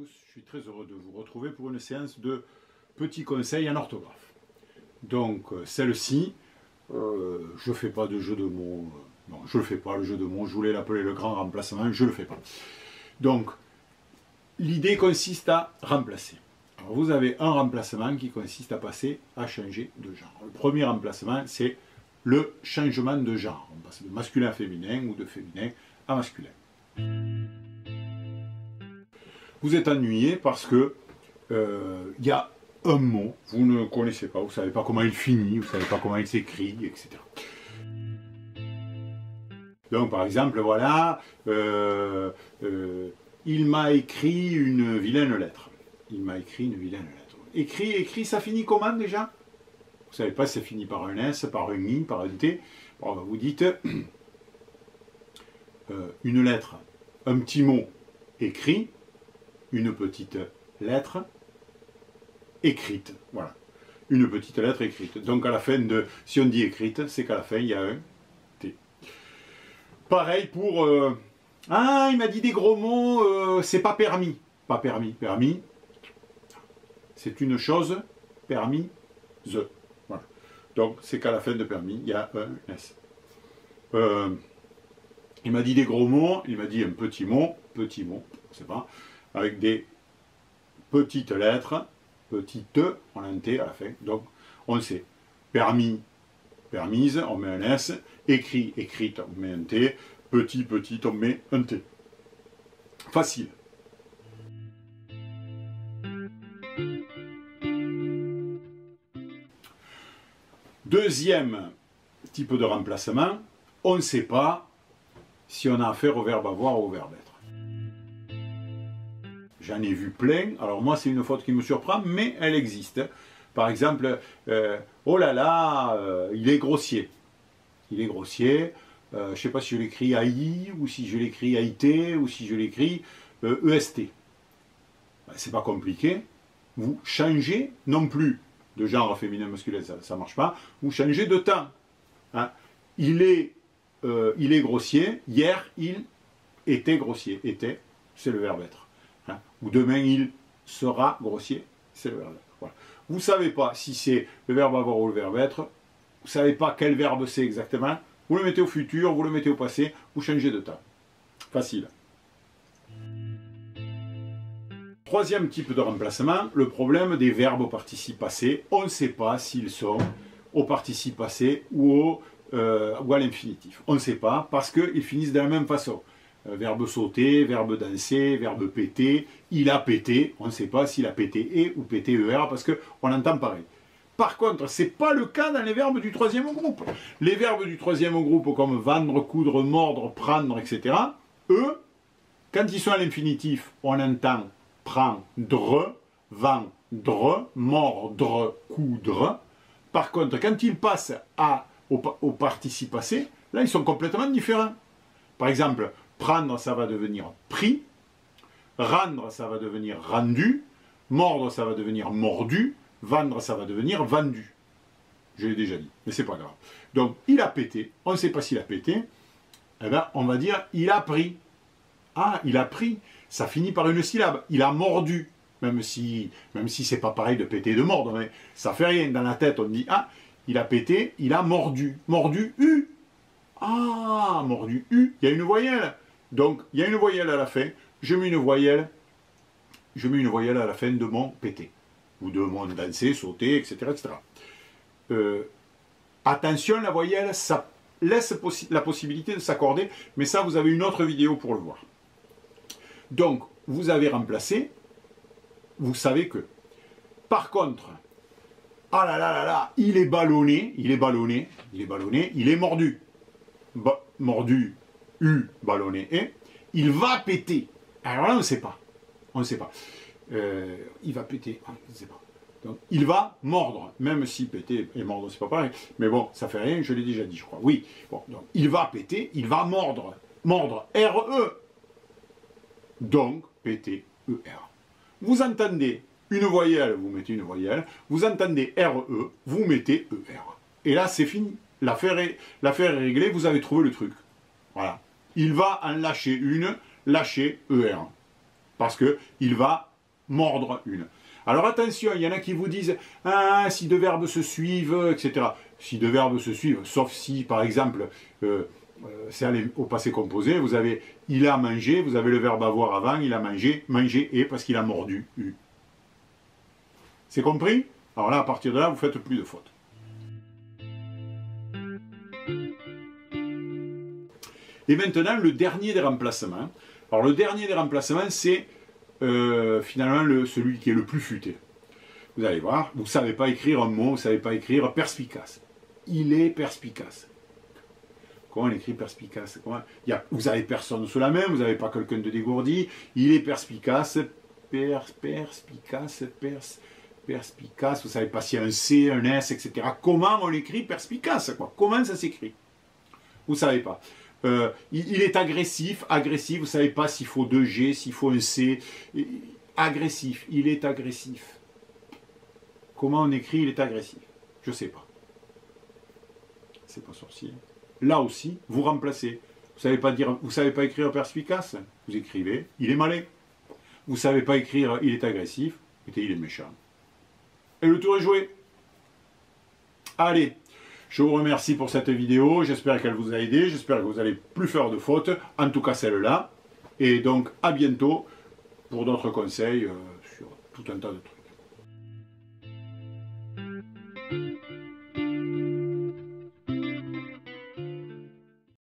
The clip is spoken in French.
tous, je suis très heureux de vous retrouver pour une séance de petits conseils en orthographe. Donc celle-ci, je ne fais pas de jeu de mots, non je ne le fais pas le jeu de mots, je voulais l'appeler le grand remplacement, je ne le fais pas. Donc l'idée consiste à remplacer. Alors vous avez un remplacement qui consiste à changer de genre. Le premier remplacement c'est le changement de genre. On passe de masculin à féminin ou de féminin à masculin. Vous êtes ennuyé parce que y a un mot, vous ne connaissez pas, vous ne savez pas comment il finit, vous ne savez pas comment il s'écrit, etc. Donc par exemple, voilà, il m'a écrit une vilaine lettre. Il m'a écrit une vilaine lettre. Écrit, ça finit comment déjà? Vous ne savez pas si ça finit par un S, par un I, par un T. Bon, vous dites une lettre, un petit mot écrit, une petite lettre écrite. Voilà. Une petite lettre écrite. Donc à la fin de, si on dit écrite, c'est qu'à la fin il y a un T. Pareil pour ah, il m'a dit des gros mots, c'est pas permis. Pas permis. Permis, c'est une chose permise. Voilà. Donc c'est qu'à la fin de permis, il y a un S. Il m'a dit des gros mots, il m'a dit un petit mot, je sais pas, avec des petites lettres, petit E, on a un T à la fin, donc on sait, permis, permise, on met un S, écrit, écrite, on met un T, petit, petite, on met un T. Facile. Deuxième type de remplacement, on ne sait pas si on a affaire au verbe avoir ou au verbe être. J'en ai vu plein, alors moi c'est une faute qui me surprend, mais elle existe. Par exemple, oh là là, il est grossier. Il est grossier, je ne sais pas si je l'écris AI, ou si je l'écris AIT, ou si je l'écris EST. Ben, c'est pas compliqué. Vous changez non plus de genre féminin masculin, ça ne marche pas, vous changez de temps. Hein. Il est grossier, hier il était grossier. Était, c'est le verbe être. Hein. Ou demain il sera grossier, c'est le verbe être. Voilà. Vous ne savez pas si c'est le verbe avoir ou le verbe être, vous ne savez pas quel verbe c'est exactement, vous le mettez au futur, vous le mettez au passé, vous changez de temps. Facile. Troisième type de remplacement, le problème des verbes au participe passé. On ne sait pas s'ils sont au participe passé ou à l'infinitif. On ne sait pas parce qu'ils finissent de la même façon. Verbe sauter, verbe danser, verbe péter, il a pété. On ne sait pas s'il a pété et ou pété ER parce qu'on entend pareil. Par contre, ce n'est pas le cas dans les verbes du troisième groupe. Les verbes du troisième groupe comme vendre, coudre, mordre, prendre, etc. Eux, quand ils sont à l'infinitif, on entend prendre, vendre, mordre, coudre. Par contre, quand ils passent au participe passé, là, ils sont complètement différents. Par exemple, prendre, ça va devenir pris. Rendre, ça va devenir rendu. Mordre, ça va devenir mordu. Vendre, ça va devenir vendu. Je l'ai déjà dit, mais c'est pas grave. Donc, il a pété. On ne sait pas s'il a pété. Eh bien, on va dire, il a pris. Ah, il a pris. Ça finit par une syllabe. Il a mordu. Même si c'est pas pareil de péter et de mordre, mais ça fait rien. Dans la tête, on dit, ah, il a pété, il a mordu. Mordu, U. Ah, mordu, U. Il y a une voyelle. Donc, il y a une voyelle à la fin. Je mets une voyelle à la fin de mon pété. Ou de mon danser, sauter, etc. etc. Attention, la voyelle, ça laisse la possibilité de s'accorder, mais ça, vous avez une autre vidéo pour le voir. Donc, vous avez remplacé, vous savez que. Par contre, ah là là là là, il est ballonné, il est mordu. Mordu, U, ballonné, et il va péter. Alors là, on ne sait pas. On ne sait pas. Il va péter, on ne sait pas. Donc, il va mordre, même si péter et mordre, c'est pas pareil. Mais bon, ça fait rien, je l'ai déjà dit, je crois. Oui, bon, donc, il va péter, il va mordre. Mordre, R-E. Donc, péter, E-R. Vous entendez une voyelle, vous mettez une voyelle. Vous entendez R-E, vous mettez E-R. Et là, c'est fini. L'affaire est réglée, vous avez trouvé le truc. Voilà. Il va en lâcher une, lâcher ER. Parce qu'il va mordre une. Alors attention, il y en a qui vous disent « Ah, si deux verbes se suivent, etc. » Si deux verbes se suivent, sauf si, par exemple, c'est au passé composé, vous avez « il a mangé », vous avez le verbe avoir avant, il a mangé, manger et parce qu'il a mordu, eu. C'est compris? Alors là, à partir de là, vous faites plus de fautes. Et maintenant, le dernier des remplacements. Alors le dernier des remplacements, c'est finalement celui qui est le plus futé. Vous allez voir, vous ne savez pas écrire un mot, vous ne savez pas écrire perspicace. Il est perspicace. Comment on écrit perspicace? Vous n'avez personne sous la main, vous n'avez pas quelqu'un de dégourdi. Il est perspicace, perspicace, perspicace. Vous ne savez pas s'il y a un C, un S, etc. Comment on écrit perspicace, quoi? Comment ça s'écrit? Vous ne savez pas. Il est agressif, vous ne savez pas s'il faut 2 G, s'il faut un C. Agressif, il est agressif. Comment on écrit il est agressif? Je ne sais pas. C'est pas sorcier. Là aussi, vous remplacez. Vous ne savez pas écrire perspicace? Vous écrivez il est malin. Vous ne savez pas écrire il est agressif? Écoutez, il est méchant. Et le tour est joué. Allez. Je vous remercie pour cette vidéo, j'espère qu'elle vous a aidé, j'espère que vous n'allez plus faire de fautes, en tout cas celle-là. Et donc à bientôt pour d'autres conseils sur tout un tas de trucs.